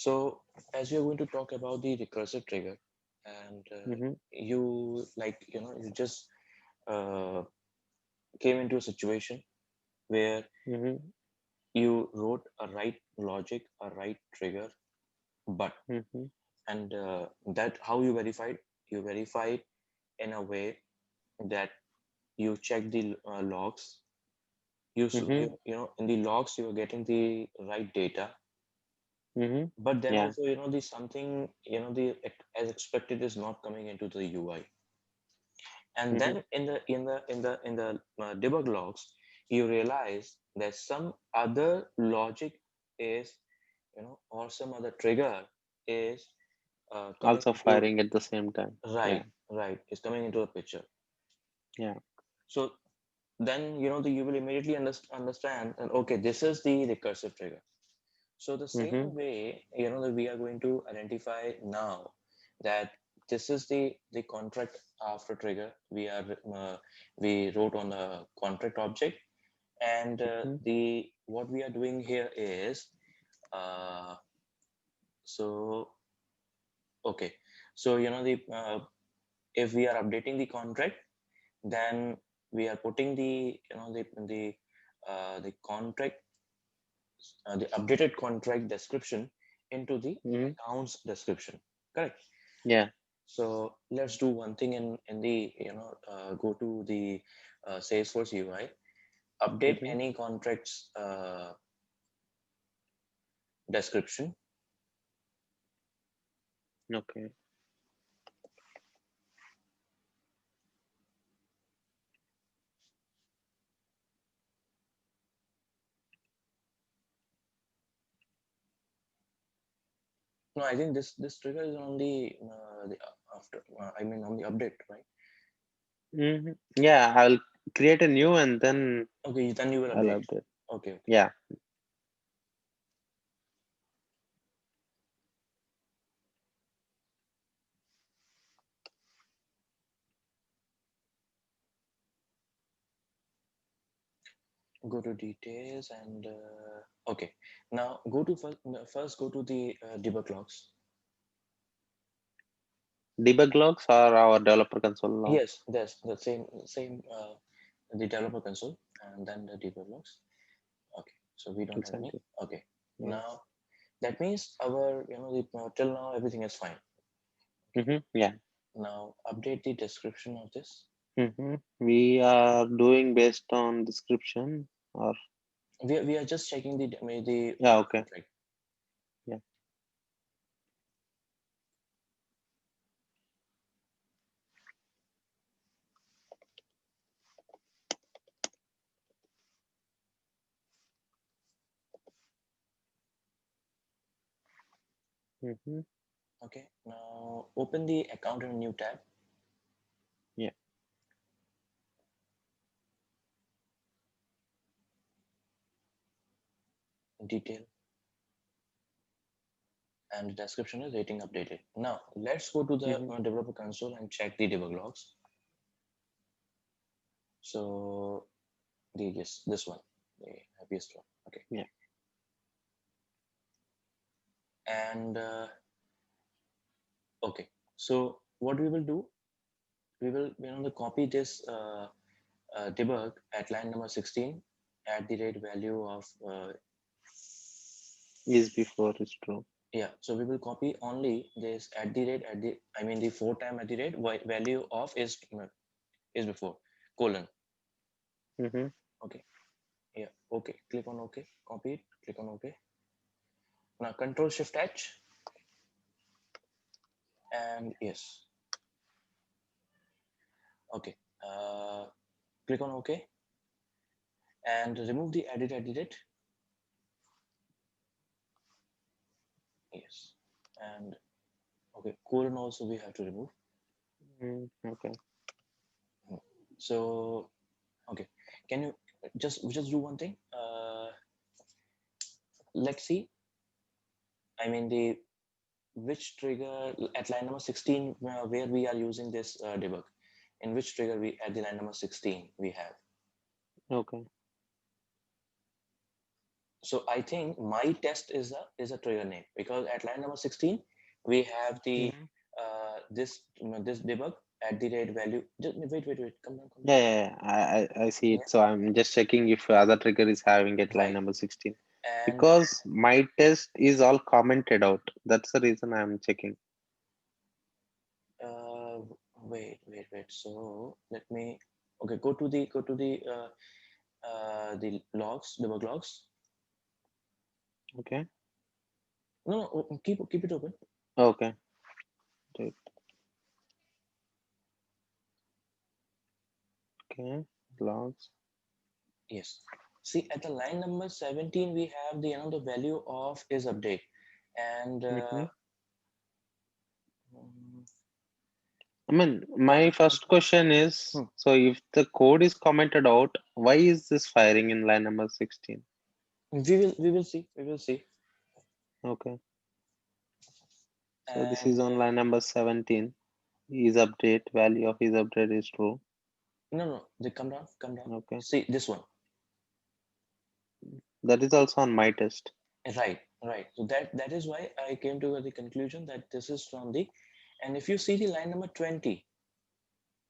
So as we are going to talk about the recursive trigger, and Mm-hmm. you you just uh, came into a situation where Mm-hmm. you wrote a right logic, a right trigger, but Mm-hmm. and that how you verified? You verified in a way that you check the logs. Mm-hmm. You know, in the logs you are getting the right data, Mm-hmm. but then Yeah. also, you know, the something, you know, as expected is not coming into the UI. And Mm-hmm. then in the debug logs, you realize that some other logic is, you know, or some other trigger is coming Also into, firing at the same time. Yeah. right, right, is coming into the picture. Yeah. So then, you know, you will immediately understand that, okay, this is the recursive trigger. So the Mm-hmm. same way, you know, that we are going to identify now that this is the contract after trigger. We wrote on the contract object, and Mm-hmm. the what we are doing here is uh, so okay. So you know, the if we are updating the contract, then we are putting the, you know, the contract, the updated contract description into the Mm-hmm. accounts description. Correct. Yeah. So let's do one thing in the, you know, go to the Salesforce UI, update Mm-hmm. any contracts description. Okay. No, I think this trigger is on the after. I mean on the update, right? Mm-hmm. Yeah. I'll create a new and then Okay, then you will I'll update. update. Okay, okay. Yeah. Go to details and okay. Now go to first go to the debug logs. Debug logs or our developer console logs. Yes, that's the same the developer console and then the debug logs. Okay, so we don't I'll have send any. it. Okay, Yeah. now that means our, you know, till now everything is fine. Okay, Mm-hmm. Yeah. now update the description of this. Mm-hmm. We are doing based on description or We are just checking the yeah. Okay. contract. Yeah. Mm-hmm. Okay, now open the account in a new tab. Yeah. Detail, and the description is rating updated. Now let's go to the Mm-hmm. developer console and check the debug logs. So the yes, this one, the happiest one. Okay, Yeah. and okay. So what we will do, we will, you know, the copy this debug at line number 16 at the rate value of Is before is true. yeah. So we will copy only this at the rate, at the, I mean the 4 time at the rate value of is before colon. Mm-hmm. Okay. Yeah. Okay. Click on OK. Copy it. Click on OK. Now Control Shift H and yes. Okay. Click on OK and remove the edit at the rate. Yes. And okay. Colon also we have to remove. Mm, okay. So okay. Can you just do one thing? Let's see. I mean the which trigger at line number 16 where we are using this debug. In which trigger we at the line number 16 we have. Okay. So I think my test is a trigger name, because at line number 16 we have the Mhm. this debug at the rate value. Just, wait, come down. Yeah, yeah, yeah. I see Yeah, it. So I'm just checking if other trigger is having at line right. number 16 And because my test is all commented out. That's the reason I'm checking. uh, wait. So let me, okay, go to the logs, debug logs. Okay. No, no, keep it open. Okay. Right. Okay. Logs. Yes. See, at the line number 17 we have the the value of is update, and Mm-hmm. mm, I mean, what my first question is, hmm, so if the code is commented out, why is this firing in line number 16? we will see. Okay. So this And is on line number 17. Is update, value of is update is true. no, they come down. Okay. See this one. That is also on my test. Right. So that is why I came to the conclusion that this is from the, and if you see the line number 20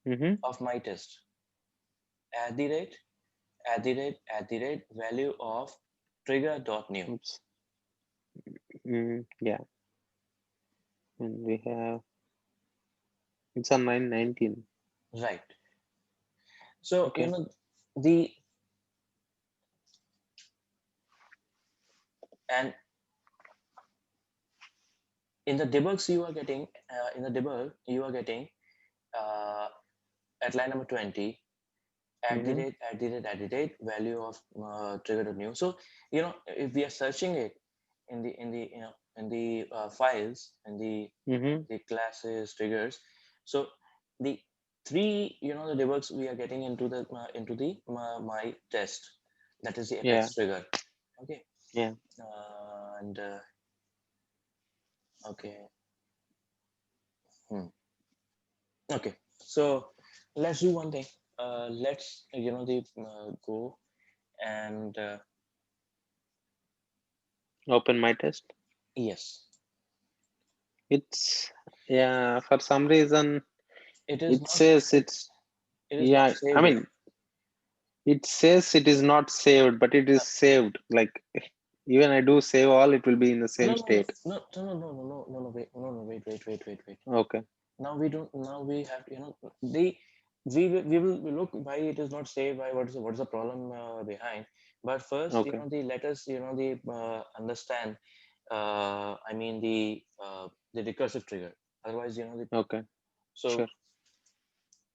Mm-hmm. of my test, at the rate, value of trigger dot new. Oops. Yeah. And we have, it's on line 19. Right. So Okay. the, and in the debugs you are getting, in the debug you are getting, uh, at line number 20, Mm-hmm. at the rate value of trigger dot new. So if we are searching it in the files, in Mm-hmm. the classes triggers, so the three the debugs we are getting into the my test, that is the Yeah. apex trigger. Okay. Yeah. And okay. Hmm. Okay, so let's do one thing. Let's the go and Open my test. yes, It's, yeah, for some reason, it is it not says it's, it is not yeah, I saved yet. mean, it says it is not saved, but it No, is saved. Like, even I do save all, it will be in the no, same no, no, state. no, no, no, no, no, no, no, no, wait, no, no, wait. Okay. Now we don't. Now we have to, the we will look why it is not saved. Why what is the problem behind? But first, Okay. the let us the understand. I mean the recursive trigger. Otherwise, Okay. so Sure.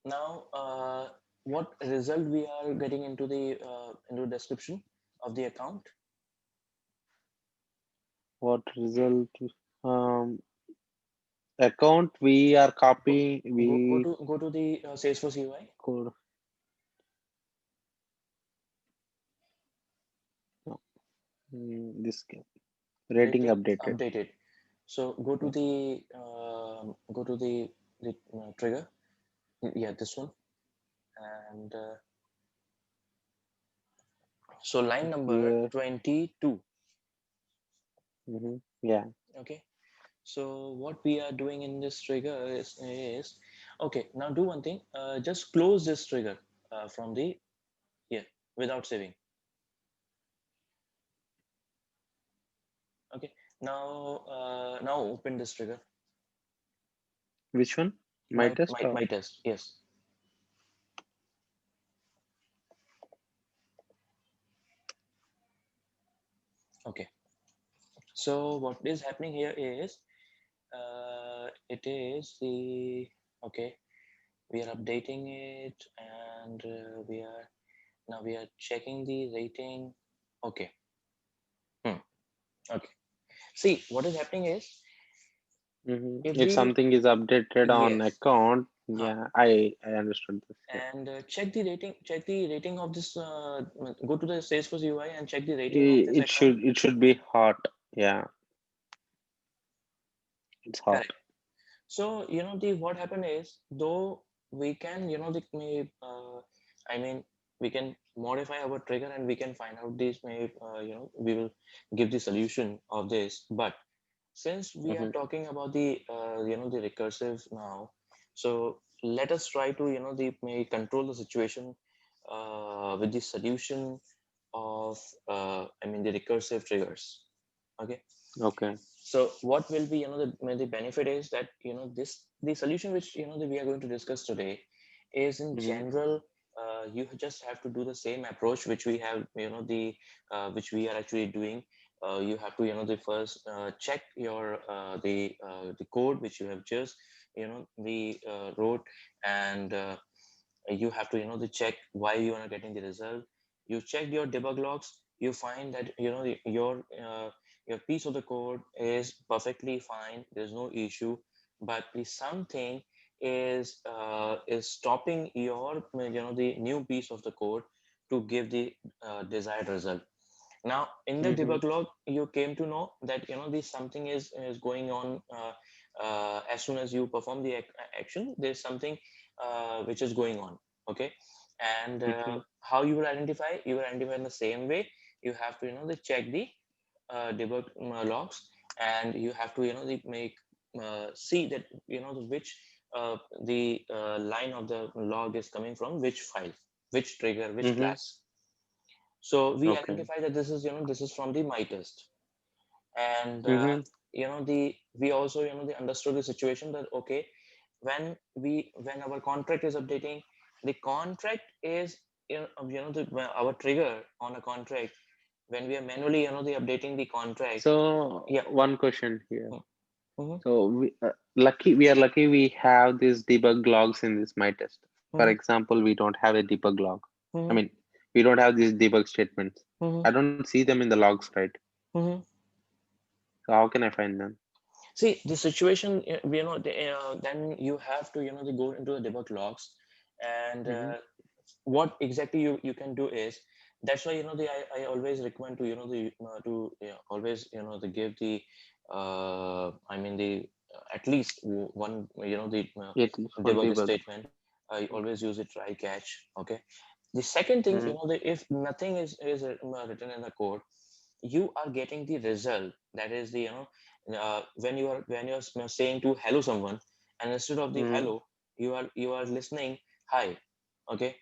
now what result we are getting into description of the account. What result? Um, account we are Go copying, go we to go to the Salesforce UI. code. No, this game. Rating Rating updated. updated. So Yeah. go to the trigger. Yeah, this one. And so line number Here. 22. Yeah. Okay. So what we are doing in this trigger is okay. Now do one thing. Just close this trigger from the here without saving. Okay. Now open this trigger. Which one? My test or My test. Yes. Okay. So what is happening here is it is the okay. We are updating it, and we are checking the rating. Okay. Hmm. Okay. See what is happening is if If we something is updated on yes. account, Huh. yeah, I understood this. Yeah. And check the rating of this go to the Salesforce UI and check the rating of this account. It should be hot. Yeah, it's hot. Correct. So the what happened is, though we can the I mean we can modify our trigger and we can find out this may we will give the solution of this. But since we are Mm-hmm. talking about the the recursive now, so let us try to the may control the situation with the solution of the recursive triggers. Okay, Okay. so what will be the benefit is that this the solution which that we are going to discuss today is in Mm-hmm. general. You just have to do the same approach which we have the which we are actually doing. You have to the first check your the code which you have just the wrote, and you have to the check why you are not getting the result. You check your debug logs, you find that your piece of the code is perfectly fine, there's no issue, but the something is stopping your the new piece of the code to give the desired result. Now in the Mm-hmm. debug log you came to know that this something is going on. As soon as you perform the action, there's something which is going on. Okay, and Okay. how you will identify? You will identify in the same way. You have to check the debug logs, and you have to make see that which line of the log is coming from which file, which trigger, which Mm-hmm. class. So we Okay. identify that this is this is from the my test, and Mm-hmm. the we also they understood the situation that okay, when our contract is updating, the contract is our trigger on a contract. When we are manually the updating the contract. So Yeah. one question here. Mm-hmm. So we are lucky we have these debug logs in this my test. For Mm-hmm. example, we don't have a debug log. I Mm-hmm. mean, we don't have these debug statements. Mm-hmm. I don't see them in the logs, right? Mm-hmm. So how can I find them? See the situation, then you have to go into the debug logs, and Mm-hmm. what exactly you can do is, that's why I always recommend to to always to give the at least one the At least one debug debug. statement. I always use it try catch. Okay, the second thing Mm-hmm. if nothing is written in the code, you are getting the result, that is the when you are saying to hello someone, and instead of the Mm-hmm. hello, you are listening hi. Okay,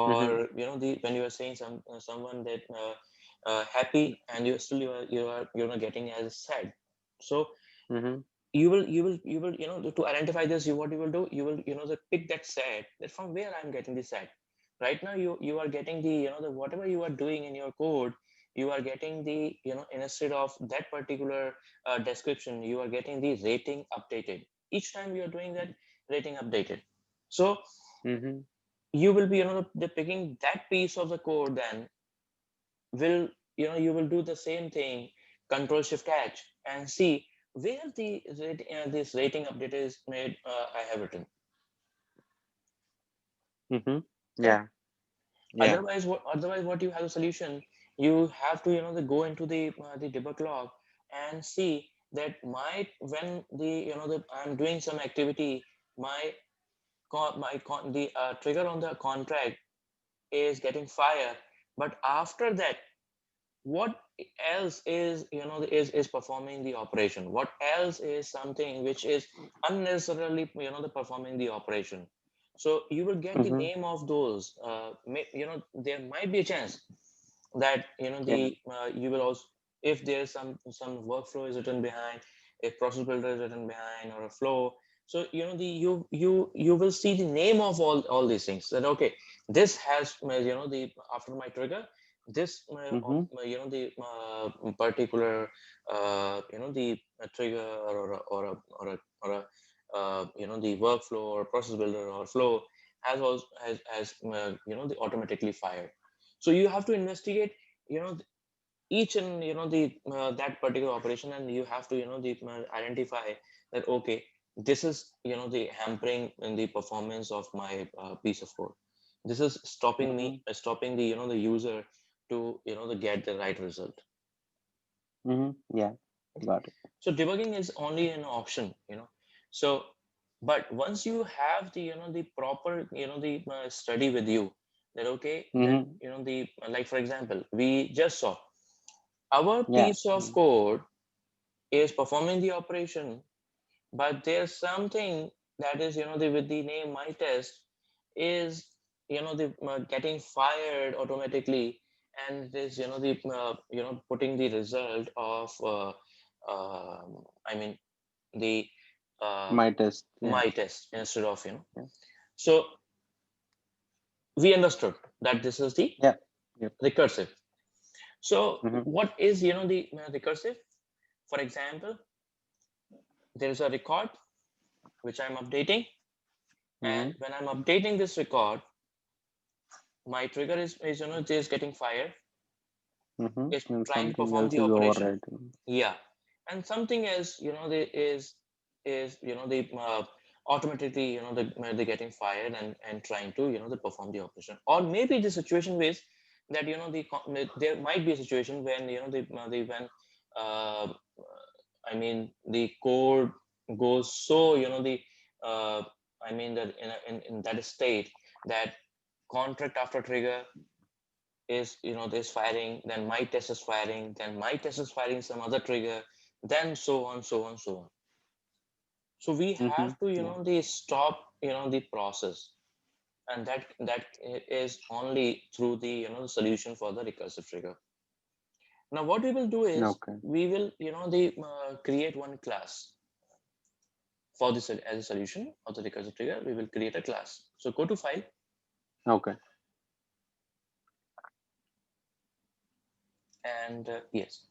Mm-hmm. or the when you are saying someone that happy, and you're not getting as sad. So Mm-hmm. you will to identify this, what you will do, you will pick that sad, that from where I'm getting the sad. Right now you are getting the the whatever you are doing in your code, you are getting the instead of that particular description, you are getting the rating updated each time you are doing that rating updated. So Mm-hmm. you will be the picking that piece of the code, then will you will do the same thing, control shift h, and see where this rating update is made. I have written. Mm-hmm. Correct. Yeah. Yeah. Otherwise what you have a solution, you have to go into the debug log and see that my when the I'm doing some activity, my the trigger on the contract is getting fire, but after that what else is is performing the operation, what else is something which is unnecessarily the performing the operation. So you will get the Mm-hmm. name of those there might be a chance that Yeah. the you will also, if there's some workflow is written behind, a process builder is written behind, or a flow. So the you will see the name of all these things, that okay, this has the after my trigger, this Mm-hmm. the particular the trigger, or a the workflow or process builder or flow has also has the automatically fired. So you have to investigate each and the that particular operation, and you have to the identify that okay, this is the hampering in the performance of my piece of code. This is stopping Mm-hmm. me stopping the the user to to get the right result. Mm-hmm. Yeah. Okay, Got it. so debugging is only an option, so but once you have the the proper the study with you, that okay, that the like for example, we just saw our Yeah. piece of code is performing the operation, but there's something that is with the name my test is the getting fired automatically, and it is the putting the result of I mean the My test. Yeah. my test instead of Yeah. so we understood that this is the Yeah. Yep. recursive. So Mm-hmm. what is the recursive? For example, there is a record which I'm updating, and Mm-hmm. when I'm updating this record, my trigger is just getting fired, Mm-hmm. is And trying to something perform else the is operation. overriding. Yeah, and something else there is the automatically they're getting fired and trying to the perform the operation. Or maybe the situation is that there might be a situation when the when uh, I mean the code goes so the uh, I mean that in that state that contract after trigger is this firing, then my test is firing, then my test is firing some other trigger, then so on, so on, so on. So we Mm-hmm. have to Yeah. the stop the process, and that is only through the the solution for the recursive trigger. Now what we will do is Okay. we will the create one class for this as a solution of the recursive trigger. We will create a class. So go to file Okay. and yes,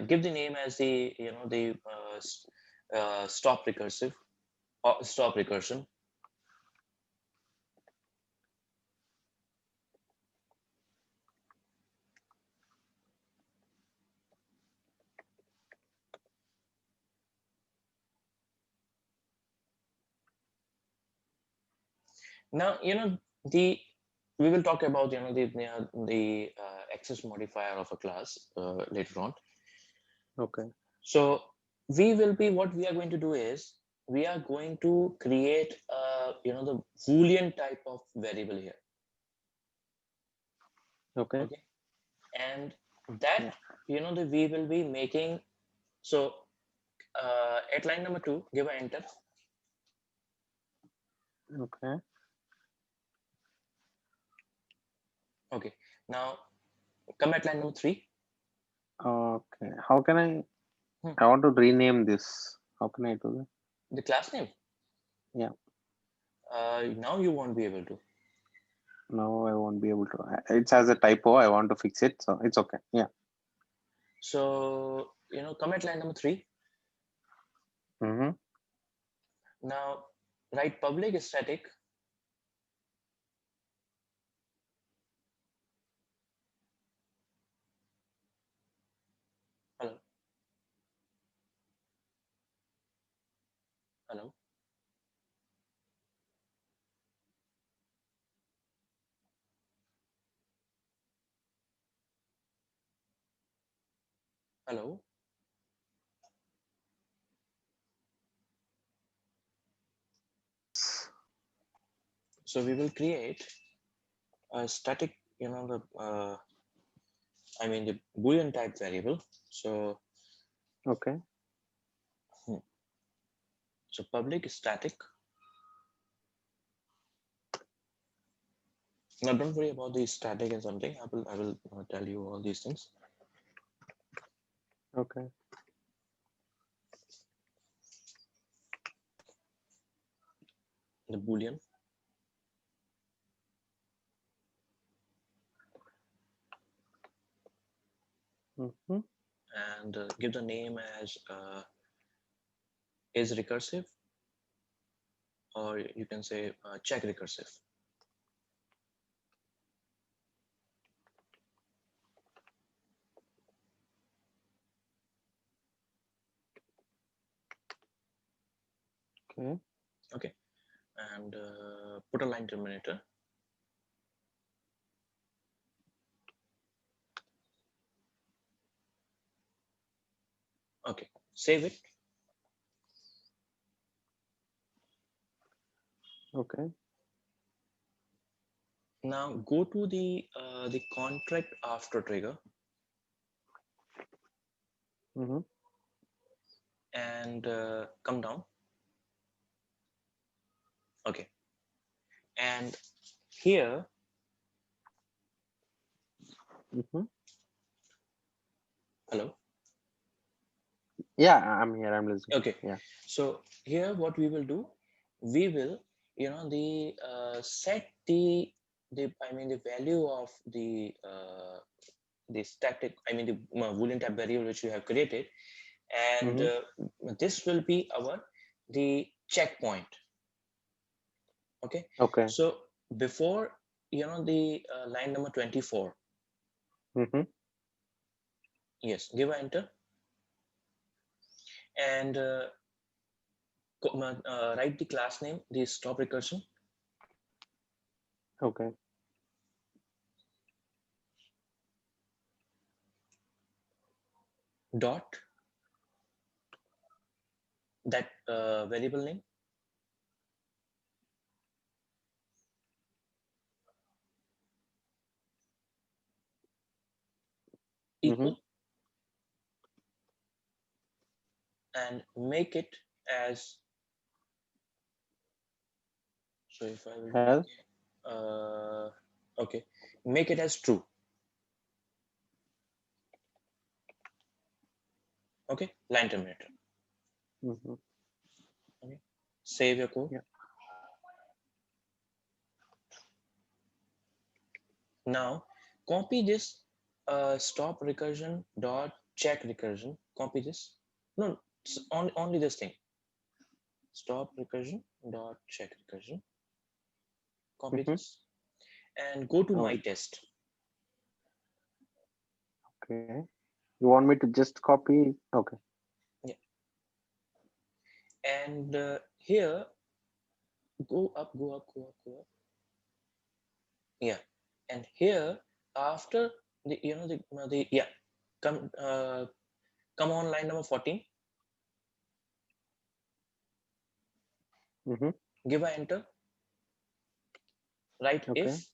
give the name as the the stop recursive or stop recursion. Now the we will talk about the access modifier of a class later on. Okay. So we will be what we are going to do is we are going to create the boolean type of variable here. Okay. Okay, and that Yeah. the we will be making. So at line number 2, give a enter. Okay. Okay, now come at line number 3. Okay. How can I? Hmm. I want to rename this. How can I do that? The class name. Yeah. Now you won't be able to. No, I won't be able to. It's as a typo. I want to fix it, so it's okay. Yeah. So come at line number 3. Mm-hmm. Now write public static. Hello, hello, hello. So we will create a static, the I mean the boolean type variable. So Okay. hmm, so public static. Now don't worry about the static and something. I will tell you all these things. Okay. The boolean. Mm-hmm. And give the name as is recursive, or you can say check recursive. Okay. Okay, and put a line terminator. Okay, save it. Okay. Now go to the contract after trigger Mm-hmm. and come down. Okay, and here, Mm-hmm. hello. Yeah, I'm here. I'm listening. Okay, Yeah. so here what we will do, we will the set the I mean the value of the static, I mean the boolean type variable which we have created, and Mm-hmm. this will be our the checkpoint. Okay, Okay. so before the line number 24, Mm-hmm. yes, give a enter and write the class name, the stop recursion Okay. dot that variable name Mm-hmm. equal, and make it as, so if I will As okay, make it as true. Okay, line terminator. mm-hmm. Okay, save your code. Yeah. Now copy this stop recursion dot check recursion. Copy this. No, only this thing. Stop recursion dot check recursion. Copy Mm-hmm. this and go to my Oh, test. okay. You want me to just copy? Okay. Yeah, and here go up, go up, go up, go up. Yeah, and here after the the yeah, come on line number 14. Mm-hmm. Give a enter. Write Okay. if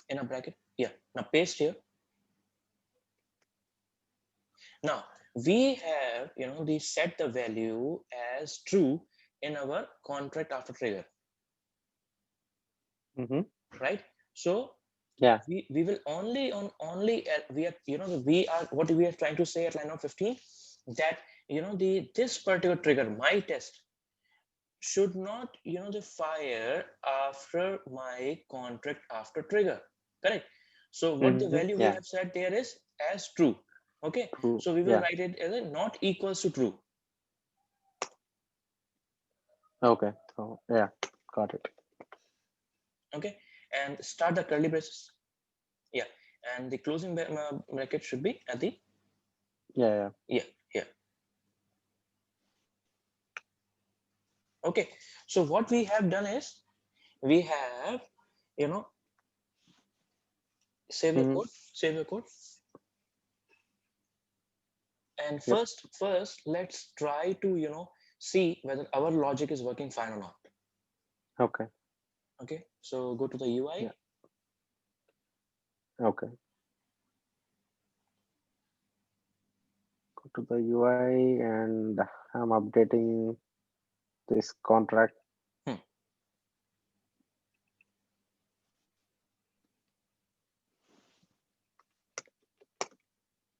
in a bracket. Yeah, now paste here. Now we have the set the value as true in our contract after trigger, Mm-hmm. right? So Yeah. we will only we are we are what we are trying to say at line of 15, that the this particular trigger, my test, should not the fire after my contract after trigger, correct? So what the Mm-hmm. value we Yeah. have set there is as true. Okay, True. so we will Yeah. write it as a not equals to true. Okay. So yeah, got it. Okay, and start the curly braces. Yeah, and the closing bracket should be at the Yeah. yeah here. Okay, so what we have done is we have you know save Yeah. your Mm-hmm. code, save your code, and Yep. first let's try to see whether our logic is working fine or not. Okay. Okay, so go to the UI. Yeah. Okay. Go to the UI and I'm updating this contract. Hmm.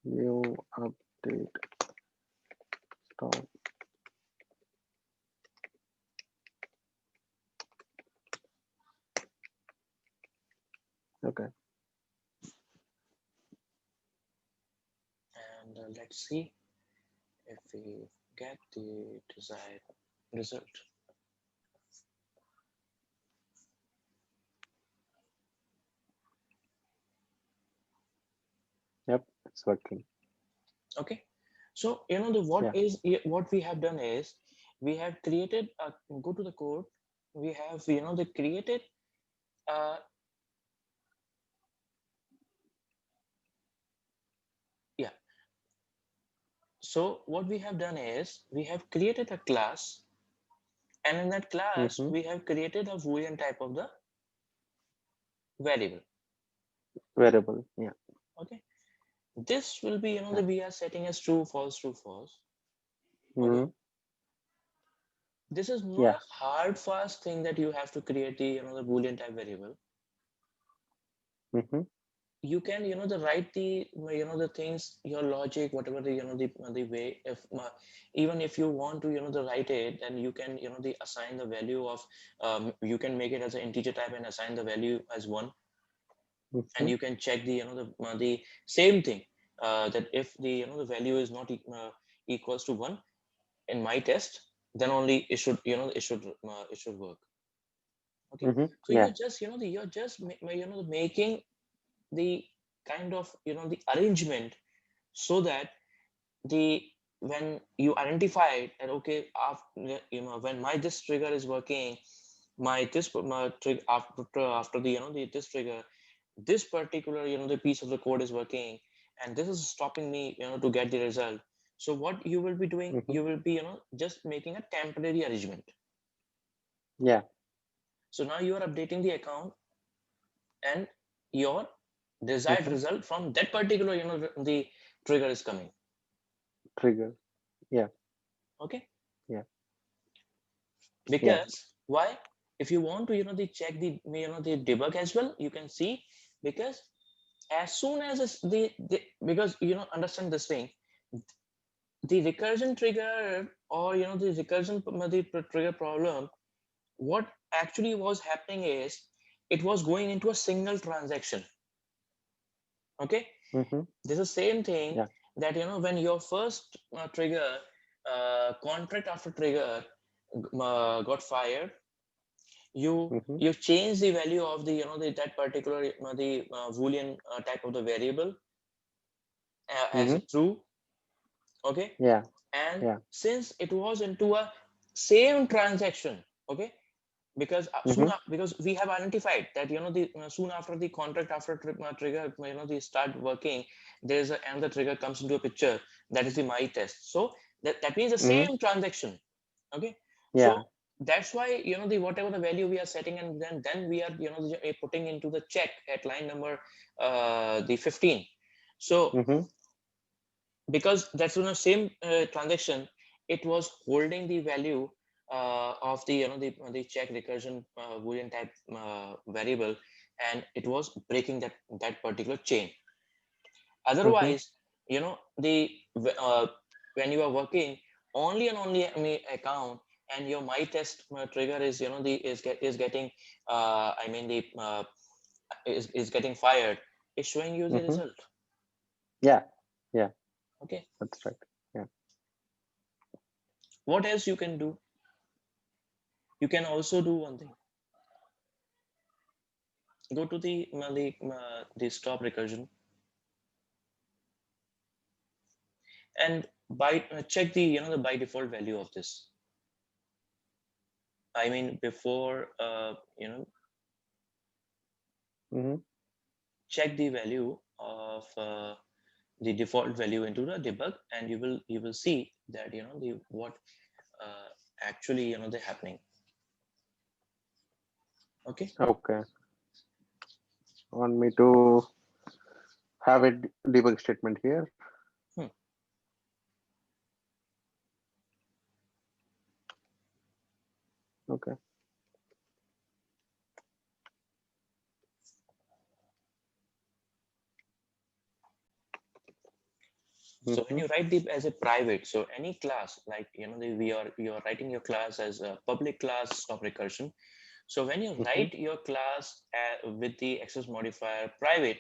New update. Stop. Okay. And let's see if we get the desired result. Yep. It's working. Okay, so the Yeah. what we have done is we have created a, go to the code, we have the created uh yeah, So what we have done is we have created a class, and in that class we have created a Boolean type of the variable. Variable. Yeah. Okay, this will be the we are setting as true, false, true, false. Okay, Mm-hmm. this is not Yeah. a hard fast thing that you have to create the the Boolean type variable. Mm-hmm. You can the write the the things, your logic, whatever the the way, if even if you want to the write it, then you can the assign the value of you can make it as an integer type and assign the value as 1, and Mm-hmm. you can check the the same thing, that if the the value is not equals to 1 in my test, then only it should it should work. Okay, Mm-hmm. so Yeah. you're just you're just making the kind of the arrangement, so that the when you identify that, okay, after when my this trigger is working, my this my trigger after the this trigger, this particular the piece of the code is working, and this is stopping me to get the result. So what you will be doing, Mm-hmm. you will be just making a temporary arrangement. Yeah. So now you are updating the account, and your desired Mm-hmm. result from that particular the trigger is coming. Trigger. Yeah. Okay, Yeah. Yeah. because why, if you want to the check the the debug as well, you can see, because as soon as the because understand this thing, the recursion trigger, or the recursion trigger problem, what actually was happening is it was going into a single transaction. Okay, Mm-hmm. this is same thing, Yeah. that when your first trigger contract after trigger got fired, Mm-hmm. you change the value of the that particular the boolean type of the variable as Mm-hmm. a true. Okay, Yeah. and Yeah. since it was into a same transaction, okay, because Mm-hmm. because we have identified that the soon after the contract after trigger they start working, there's another trigger comes into a picture, that is the my test. So that means the Mm-hmm. same transaction. Okay, so Yeah. that's why the whatever the value we are setting, and then we are putting into the check at line number the 15. So Mm-hmm. because that's the same transaction, it was holding the value of the the check recursion boolean type variable, and it was breaking that particular chain. Mm-hmm. Otherwise the when you are working only and only account, and your my test trigger is the is getting I mean the is getting fired, is showing you the Mm-hmm. result. Yeah. Yeah. Okay, That's right. Yeah. what else you can do? You can also do one thing. Go to the stop recursion, and by check the the by default value of this. I mean, before Mm-hmm. check the value of the default value into the debug, and you will see that the what actually they're happening. Okay, Okay. Want me to have a debug statement here? hmm. Okay. So when Mm-hmm. you write the as a private, so any class, like we are you're writing your class as a public class stop recursion. So when you Mm-hmm. write your class with the access modifier private,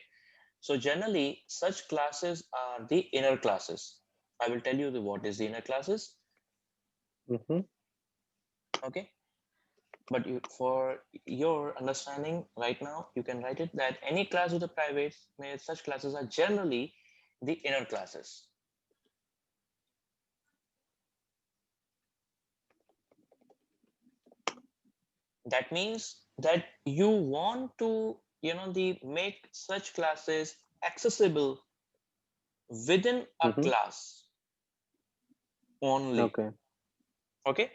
so generally such classes are the inner classes. I will tell you what is the inner classes. Mm-hmm. Okay, but for your understanding right now, you can write it that any class with a private, such classes are generally the inner classes. That means that you want to the make such classes accessible within a Mm-hmm. class. only. Okay. Okay,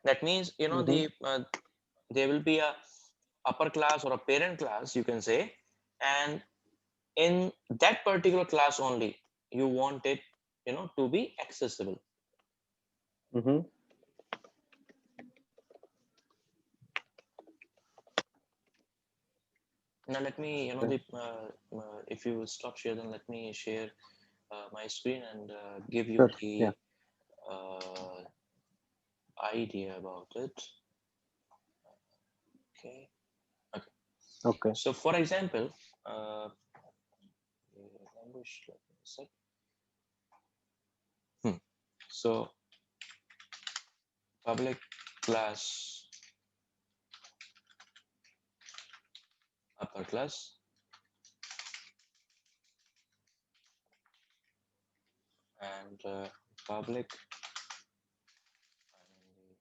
that means Mm-hmm. there will be a upper class or a parent class, you can say, and in that particular class only you want it to be accessible. Mm-hmm. Now let me Okay. if you will stop share, then let me share my screen and give you Sure. Yeah. the uh, idea about it. Okay. Okay. Okay. So for example, language, let me set. So public class upper class and public and the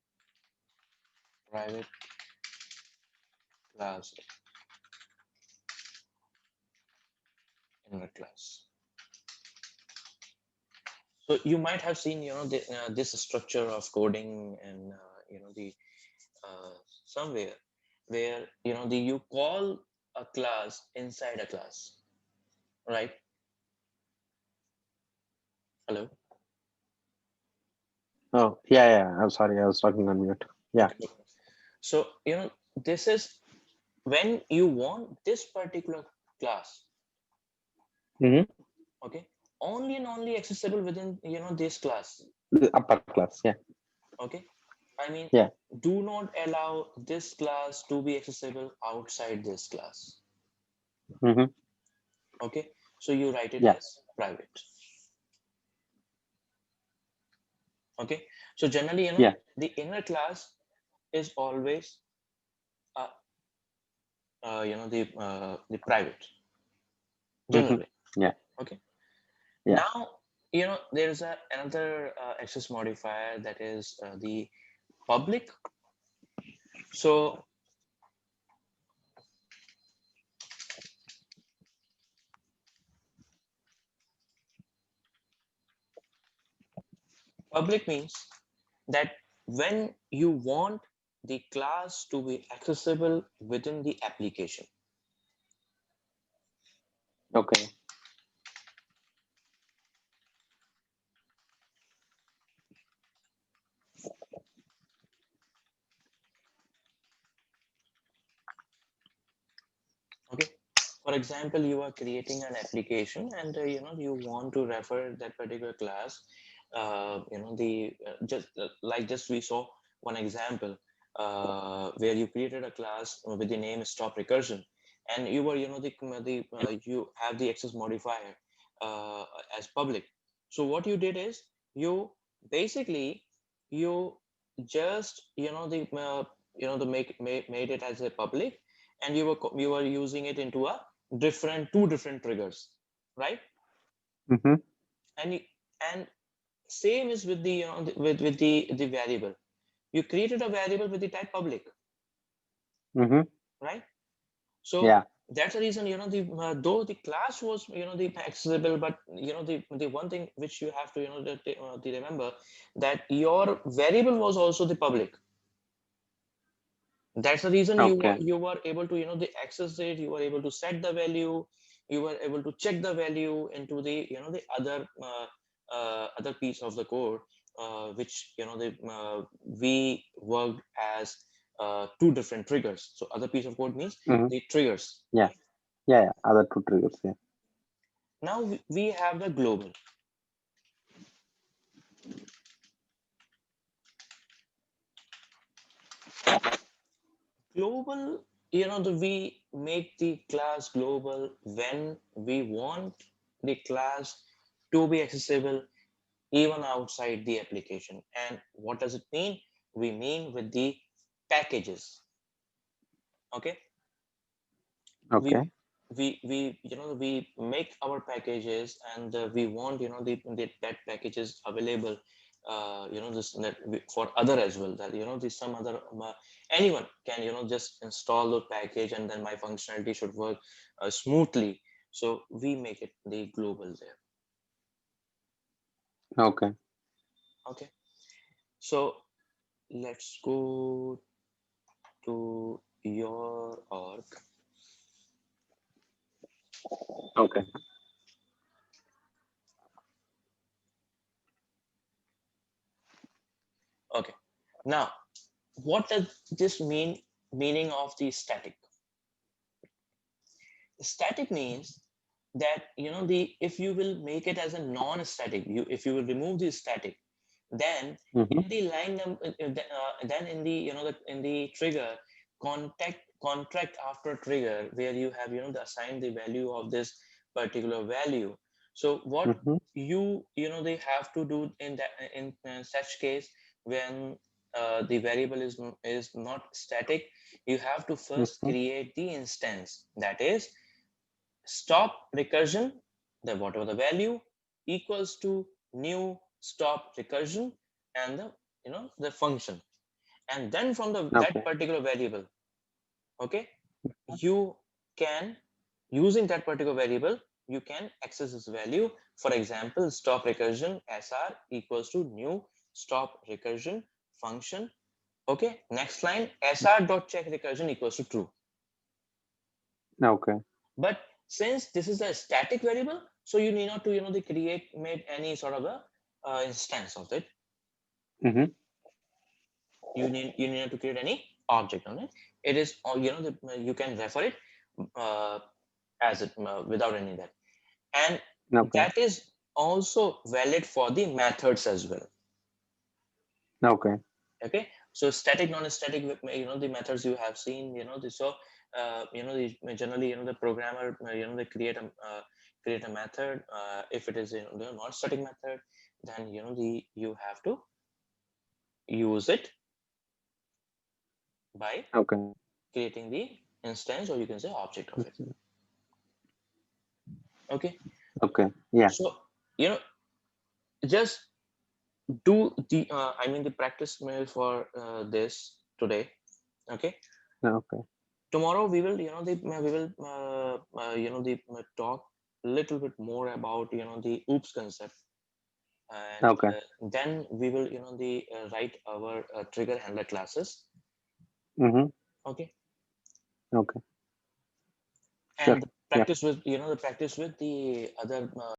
private class inner class. So you might have seen this structure of coding and the somewhere where you call a class inside a class, right? Hello. Oh, yeah, yeah. I'm sorry. I was talking on mute. Yeah. Okay. So this is when you want this particular class, Mm-hmm. okay, only and only accessible within this class. The upper class. Yeah. Okay, I mean, Yeah. do not allow this class to be accessible outside this class. Mm-hmm. Okay, so you write it Yeah. as private. Okay, so generally Yeah. the inner class is always the private Mm-hmm. generally. Yeah. Okay, Yeah. now there's another access modifier, that is the public. So public means that when you want the class to be accessible within the application. Okay. Okay, for example, you are creating an application and you want to refer that particular class, the just we saw one example where you created a class with the name stop recursion, and you were you have the access modifier uh, as public. So what you did is you basically you just the made it as a public, and you were using it into a two different triggers, right? Mm-hmm. and you, and same is with the with the variable. You created a variable with the type public, Mm-hmm. right? So Yeah. that's the reason though the class was the accessible, but the one thing which you have to the remember, that your variable was also the public. That's the reason Okay. you were able to the access it, you were able to set the value, you were able to check the value into the the other piece of the code, which we worked as two different triggers. So other piece of code means Mm-hmm. the triggers. Yeah. Yeah. Yeah. Other two triggers. Yeah. Now we have the global. Global, we make the class global when we want the class to be accessible even outside the application. And what does it mean? We mean with the packages. Okay, we Okay. we make our packages, and we want that packages available this that for other as well, that this some other anyone can just install the package, and then my functionality should work smoothly. So we make it the global there. Okay. Okay, So let's go to your org. Okay. Okay. Now, what does this meaning of the static? Static means that the if you will make it as a non-static, if you will remove the static, then Mm-hmm. in the line then in the in the trigger contract after trigger, where you have the assign the value of this particular value. So what Mm-hmm. they have to do in that in such case, when the variable is not static, you have to first Mm-hmm. create the instance, that is stop recursion, the whatever the value equals to new stop recursion, and the the function, and then from the that Okay. particular variable, okay, you can, using that particular variable, you can access this value. For example, stop recursion sr equals to new stop recursion function. Okay, next line, sr dot check recursion equals to true. Okay. But since this is a static variable, so you need not to the create made any sort of a instance of it. Mm-hmm. You need not to create any object on it. It is all you can refer it uh, as it without any that, and Okay. that is also valid for the methods as well. Okay. Okay, so static non-static, the methods you have seen, so the generally the programmer they create a method. If it is the non-static method, then you have to use it by Okay. creating the instance, or you can say object of it. Okay, Okay. Yeah. so you know just do the I mean the practice mail for this today. Okay, Okay. tomorrow we will we will talk a little bit more about the oops concept, and Okay. then we will the write our trigger handler classes. Mm-hmm. Okay, Okay. Sure. and Yeah. practice with the practice with the other